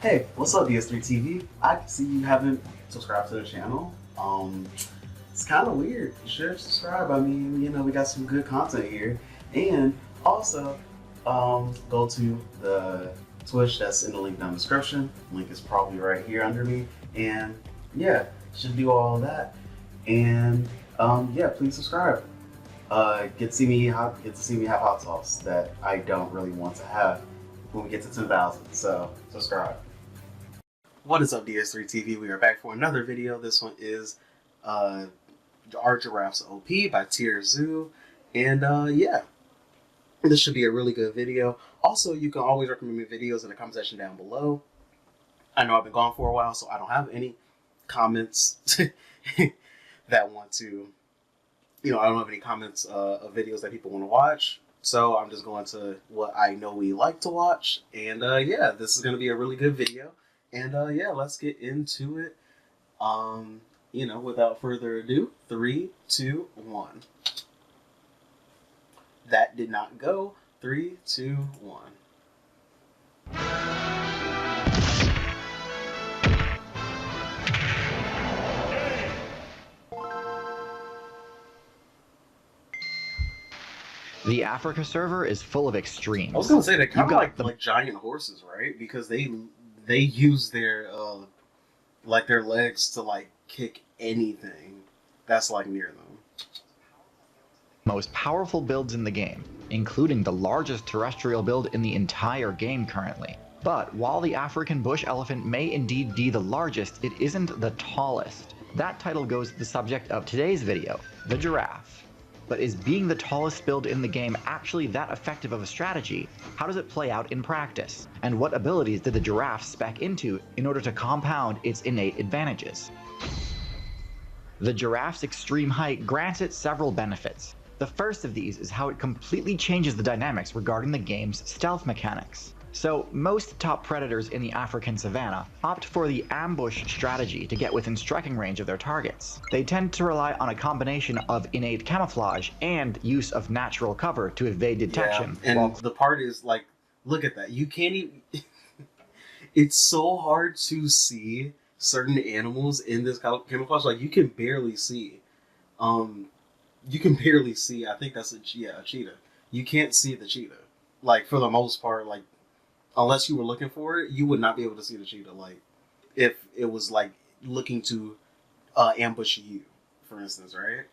Hey, what's up, DS3TV? I can see you haven't subscribed to the channel. It's kind of weird. You should subscribe. I mean, we got some good content here. And also, go to the Twitch that's in the link down in the description. Link is probably right here under me. And yeah, should do all of that. And yeah, please subscribe. Get to see me have hot sauce that I don't really want to have when we get to 10,000. So subscribe. What is up, DS3TV? We are back for another video. This one is our Giraffes OP by TierZoo. And yeah, this should be a really good video. Also, you can always recommend me videos in the comment section down below. I know I've been gone for a while, so I don't have any comments that want to, I don't have any comments of videos that people want to watch. So I'm just going to what I know we like to watch. And yeah, this is going to be a really good video. And yeah, let's get into it. Without further ado, 3, 2, 1. That did not go. 3, 2, 1. The Africa server is full of extremes. I was gonna say they're kind of like giant horses, right? Because they use their their legs to like kick anything that's like near them. Most powerful builds in the game, including the largest terrestrial build in the entire game currently. But while the African bush elephant may indeed be the largest, it isn't the tallest. That title goes to the subject of today's video, the giraffe. But is being the tallest build in the game actually that effective of a strategy? How does it play out in practice? And what abilities did the giraffe spec into in order to compound its innate advantages? The giraffe's extreme height grants it several benefits. The first of these is how it completely changes the dynamics regarding the game's stealth mechanics. So, most top predators in the African savanna opt for the ambush strategy to get within striking range of their targets. They tend to rely on a combination of innate camouflage and use of natural cover to evade detection. Yeah, and the part is like, look at that. You can't even... It's so hard to see certain animals in this camouflage. Like, you can barely see. You can barely see. I think that's a cheetah. You can't see the cheetah. Like, for the most part, like, unless you were looking for it, you would not be able to see the cheetah, like, if it was, like, looking to ambush you, for instance, right?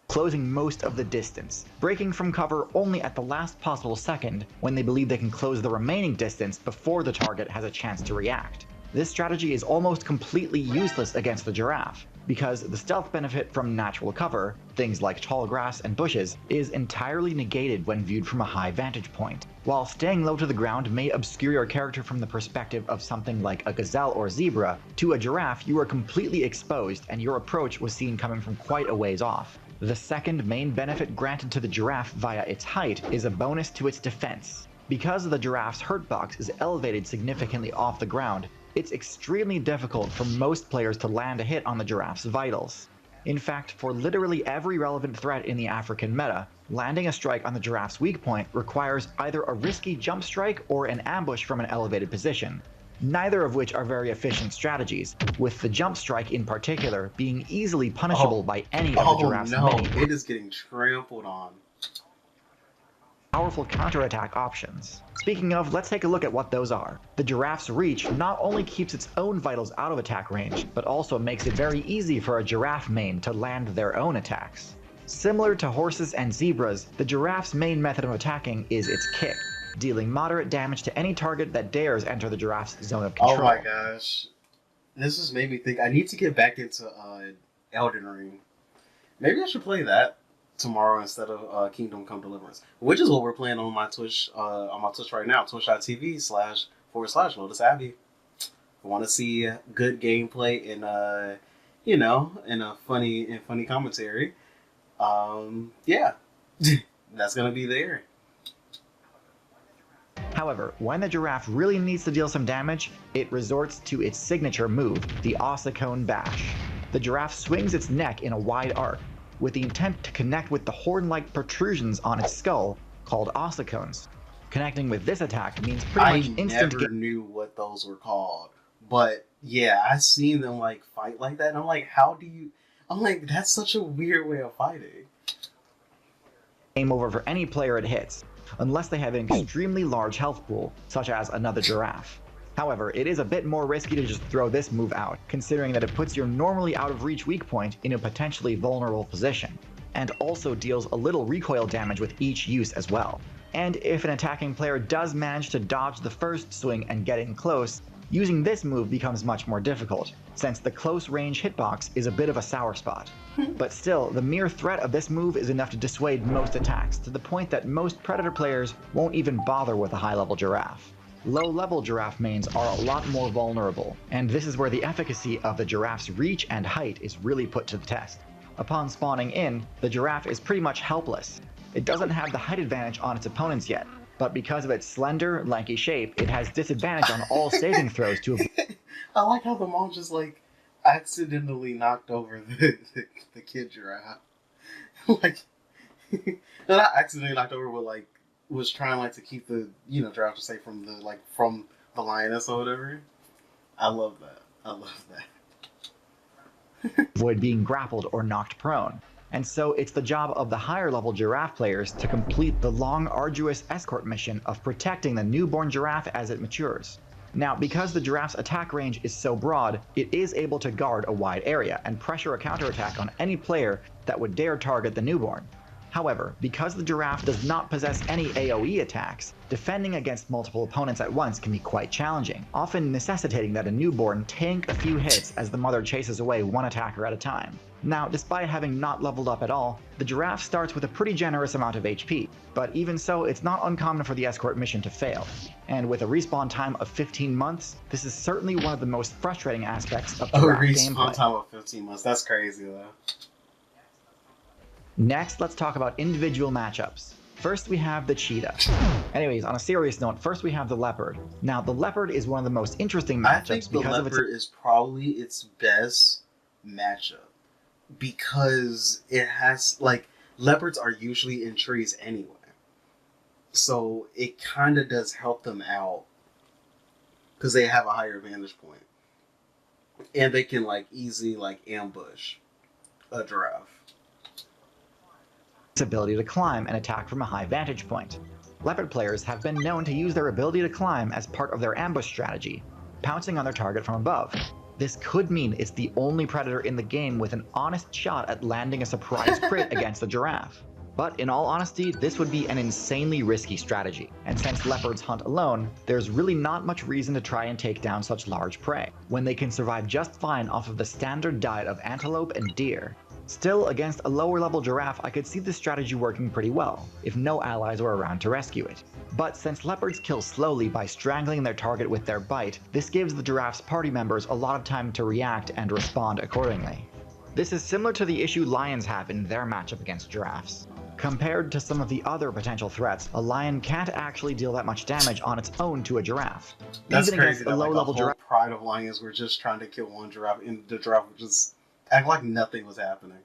Closing most of the distance, breaking from cover only at the last possible second when they believe they can close the remaining distance before the target has a chance to react. This strategy is almost completely useless against the giraffe, because the stealth benefit from natural cover, things like tall grass and bushes, is entirely negated when viewed from a high vantage point. While staying low to the ground may obscure your character from the perspective of something like a gazelle or zebra, to a giraffe you are completely exposed and your approach was seen coming from quite a ways off. The second main benefit granted to the giraffe via its height is a bonus to its defense. Because the giraffe's hurt box is elevated significantly off the ground, it's extremely difficult for most players to land a hit on the giraffe's vitals. In fact, for literally every relevant threat in the African meta, landing a strike on the giraffe's weak point requires either a risky jump strike or an ambush from an elevated position, neither of which are very efficient strategies, with the jump strike in particular being easily punishable by any of the giraffe's many it is getting trampled on. Powerful counterattack options. Speaking of, let's take a look at what those are. The giraffe's reach not only keeps its own vitals out of attack range, but also makes it very easy for a giraffe main to land their own attacks. Similar to horses and zebras, the giraffe's main method of attacking is its kick, dealing moderate damage to any target that dares enter the giraffe's zone of control. Oh my gosh. This has made me think I need to get back into Elden Ring. Maybe I should play that tomorrow instead of Kingdom Come Deliverance, which is what we're playing on my Twitch right now, twitch.tv//Lotus Abbey. I want to see good gameplay and in a funny commentary. Yeah, that's gonna be there. However, when the giraffe really needs to deal some damage, it resorts to its signature move, the ossicone bash. The giraffe swings its neck in a wide arc, with the intent to connect with the horn-like protrusions on its skull, called ossicones. Connecting with this attack means pretty I much instant never knew what those were called, but yeah, I seen them like fight like that, and I'm like, how do you? I'm like, that's such a weird way of fighting. game over for any player it hits, unless they have an extremely large health pool, such as another giraffe. However, it is a bit more risky to just throw this move out, considering that it puts your normally out of reach weak point in a potentially vulnerable position, and also deals a little recoil damage with each use as well. And if an attacking player does manage to dodge the first swing and get in close, using this move becomes much more difficult, since the close range hitbox is a bit of a sour spot. But still, the mere threat of this move is enough to dissuade most attacks, to the point that most Predator players won't even bother with a high-level giraffe. Low-level giraffe mains are a lot more vulnerable, and this is where the efficacy of the giraffe's reach and height is really put to the test. Upon spawning in, the giraffe is pretty much helpless. It doesn't have the height advantage on its opponents yet, but because of its slender, lanky shape, it has disadvantage on all saving throws to avoid. I like how the mom just like accidentally knocked over the kid giraffe. Like, not accidentally knocked over, but like was trying like to keep the giraffe safe from the lioness or whatever. I love that. I love that. avoid being grappled or knocked prone. And so it's the job of the higher level giraffe players to complete the long, arduous escort mission of protecting the newborn giraffe as it matures. Now, because the giraffe's attack range is so broad, it is able to guard a wide area and pressure a counterattack on any player that would dare target the newborn. However, because the giraffe does not possess any AoE attacks, defending against multiple opponents at once can be quite challenging, often necessitating that a newborn tank a few hits as the mother chases away one attacker at a time. Now, despite having not leveled up at all, the giraffe starts with a pretty generous amount of HP, but even so, it's not uncommon for the escort mission to fail. And with a respawn time of 15 months, this is certainly one of the most frustrating aspects of giraffe gameplay. Respawn time of 15 months, that's crazy though. Next, let's talk about individual matchups. First, we have the cheetah. Anyways, on a serious note, first we have the leopard. Now, the leopard is one of the most interesting matchups I think the because leopard is probably its best matchup because it has leopards are usually in trees anyway, so it kind of does help them out because they have a higher vantage point and they can easily ambush a giraffe. its ability to climb and attack from a high vantage point. Leopard players have been known to use their ability to climb as part of their ambush strategy, pouncing on their target from above. This could mean it's the only predator in the game with an honest shot at landing a surprise crit against the giraffe. But in all honesty, this would be an insanely risky strategy, and since leopards hunt alone, there's really not much reason to try and take down such large prey, when they can survive just fine off of the standard diet of antelope and deer. Still, against a lower level giraffe, I could see this strategy working pretty well, if no allies were around to rescue it. But since leopards kill slowly by strangling their target with their bite, this gives the giraffe's party members a lot of time to react and respond accordingly. This is similar to the issue lions have in their matchup against giraffes. Compared to some of the other potential threats, a lion can't actually deal that much damage on its own to a giraffe. That's Even crazy. against a low-level giraffe Pride of lions were just trying to kill one giraffe, and the giraffe would just act like nothing was happening.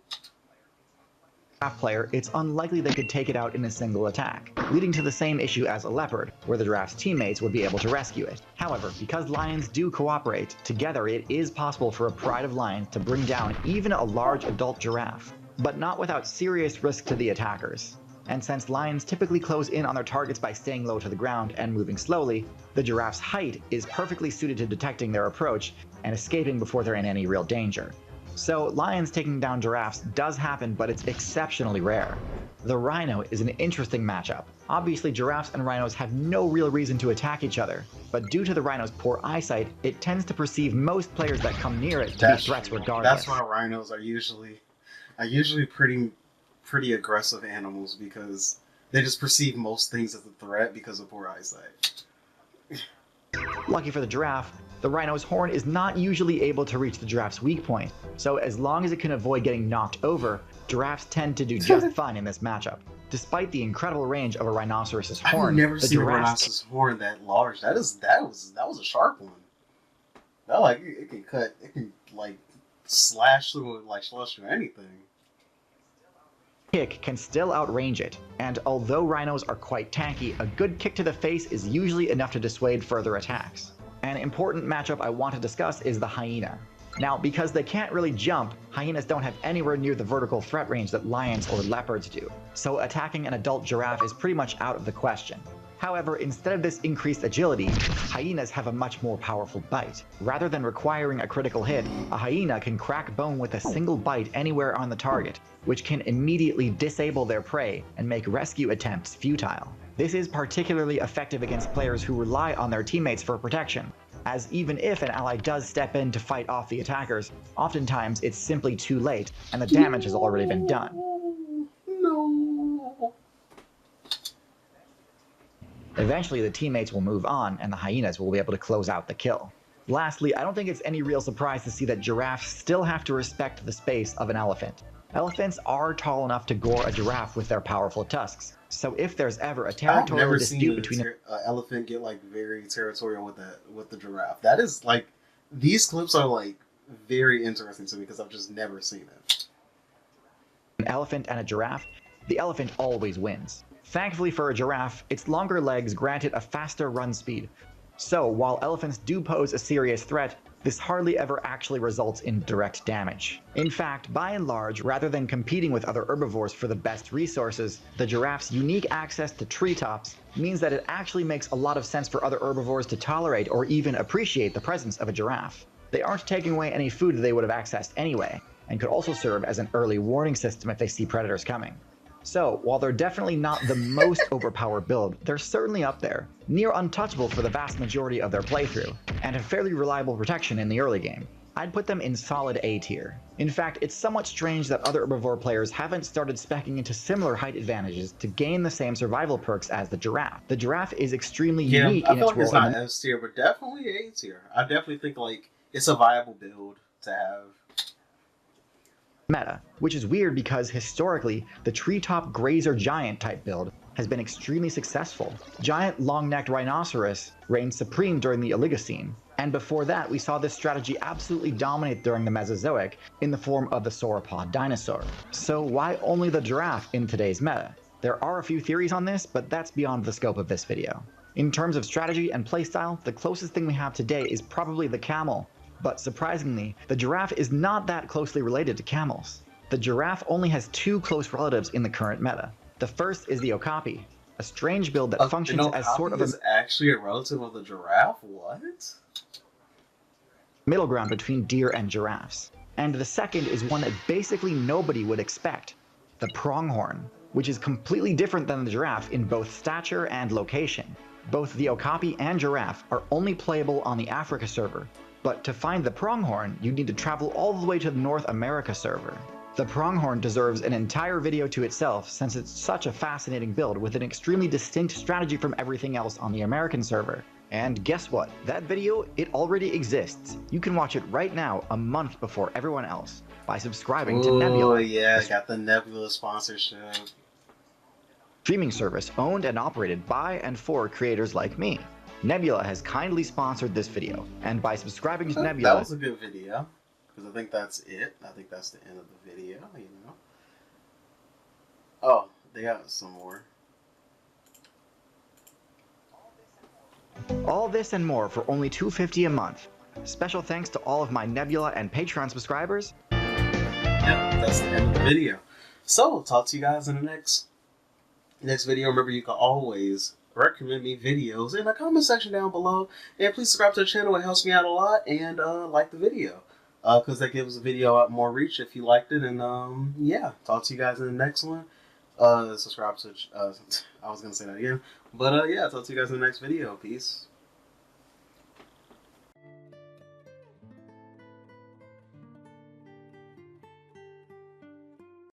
player, it's unlikely they could take it out in a single attack, leading to the same issue as a leopard, where the giraffe's teammates would be able to rescue it. However, because lions do cooperate, together it is possible for a pride of lions to bring down even a large adult giraffe, but not without serious risk to the attackers. And since lions typically close in on their targets by staying low to the ground and moving slowly, the giraffe's height is perfectly suited to detecting their approach and escaping before they're in any real danger. So lions taking down giraffes does happen, but it's exceptionally rare. The rhino is an interesting matchup. Obviously, giraffes and rhinos have no real reason to attack each other, but due to the rhino's poor eyesight, it tends to perceive most players that come near it to be threats regardless. That's why rhinos are usually pretty aggressive animals, because they just perceive most things as a threat because of poor eyesight. Lucky for the giraffe, the rhino's horn is not usually able to reach the giraffe's weak point, so as long as it can avoid getting knocked over, giraffes tend to do just fine in this matchup. Despite the incredible range of a rhinoceros's horn, I've never seen a rhinoceros horn that large. That was a sharp one. That it can slash through anything. kick can still outrange it, and although rhinos are quite tanky, a good kick to the face is usually enough to dissuade further attacks. An important matchup I want to discuss is the hyena. Now, because they can't really jump, hyenas don't have anywhere near the vertical threat range that lions or leopards do, so attacking an adult giraffe is pretty much out of the question. However, instead of this increased agility, hyenas have a much more powerful bite. Rather than requiring a critical hit, a hyena can crack bone with a single bite anywhere on the target, which can immediately disable their prey and make rescue attempts futile. This is particularly effective against players who rely on their teammates for protection, as even if an ally does step in to fight off the attackers, oftentimes it's simply too late and the damage has already been done. No. Eventually the teammates will move on and the hyenas will be able to close out the kill. Lastly, I don't think it's any real surprise to see that giraffes still have to respect the space of an elephant. Elephants are tall enough to gore a giraffe with their powerful tusks, so if there's ever a territorial dispute between an elephant get like very territorial with the giraffe. That is like, these clips are like very interesting to me because I've just never seen it. An elephant and a giraffe, the elephant always wins. Thankfully for a giraffe, its longer legs grant it a faster run speed. So while elephants do pose a serious threat, this hardly ever actually results in direct damage. In fact, by and large, rather than competing with other herbivores for the best resources, the giraffe's unique access to treetops means that it actually makes a lot of sense for other herbivores to tolerate or even appreciate the presence of a giraffe. They aren't taking away any food that they would have accessed anyway, and could also serve as an early warning system if they see predators coming. So, while they're definitely not the most overpowered build, they're certainly up there, near untouchable for the vast majority of their playthrough, and have fairly reliable protection in the early game. I'd put them in solid A tier. In fact, it's somewhat strange that other herbivore players haven't started speccing into similar height advantages to gain the same survival perks as the giraffe. The giraffe is extremely unique in its role. I feel like it's not S tier, but definitely A tier. I definitely think like it's a viable build to have. Meta, which is weird because historically, the treetop grazer giant type build has been extremely successful. Giant long-necked rhinoceros reigned supreme during the Oligocene, and before that we saw this strategy absolutely dominate during the Mesozoic in the form of the sauropod dinosaur. So why only the giraffe in today's meta? There are a few theories on this, but that's beyond the scope of this video. In terms of strategy and playstyle, the closest thing we have today is probably the camel. But surprisingly, the giraffe is not that closely related to camels. The giraffe only has two close relatives in the current meta. The first is the okapi, a strange build that functions as sort of a actually a relative of the giraffe? What? Middle ground between deer and giraffes. And the second is one that basically nobody would expect, the pronghorn, which is completely different than the giraffe in both stature and location. Both the okapi and giraffe are only playable on the Africa server, but to find the pronghorn, you need to travel all the way to the North America server. The pronghorn deserves an entire video to itself since it's such a fascinating build with an extremely distinct strategy from everything else on the American server. And guess what? That video, it already exists. You can watch it right now, a month before everyone else, by subscribing to Nebula. Oh yeah, got the Nebula sponsorship. Streaming service owned and operated by and for creators like me. Nebula has kindly sponsored this video, and by subscribing to Nebula... That was a good video, because I think that's it. I think that's the end of the video, you know. Oh, they got some more. All this and more for only $2.50 a month. Special thanks to all of my Nebula and Patreon subscribers. Yep, that's the end of the video. So, we'll talk to you guys in the next video. Remember, you can always recommend me videos in the comment section down below, and please subscribe to the channel. It helps me out a lot, and like the video because that gives the video out more reach if you liked it. And yeah, talk to you guys in the next one. Subscribe to I was gonna say that again, but yeah, talk to you guys in the next video. Peace.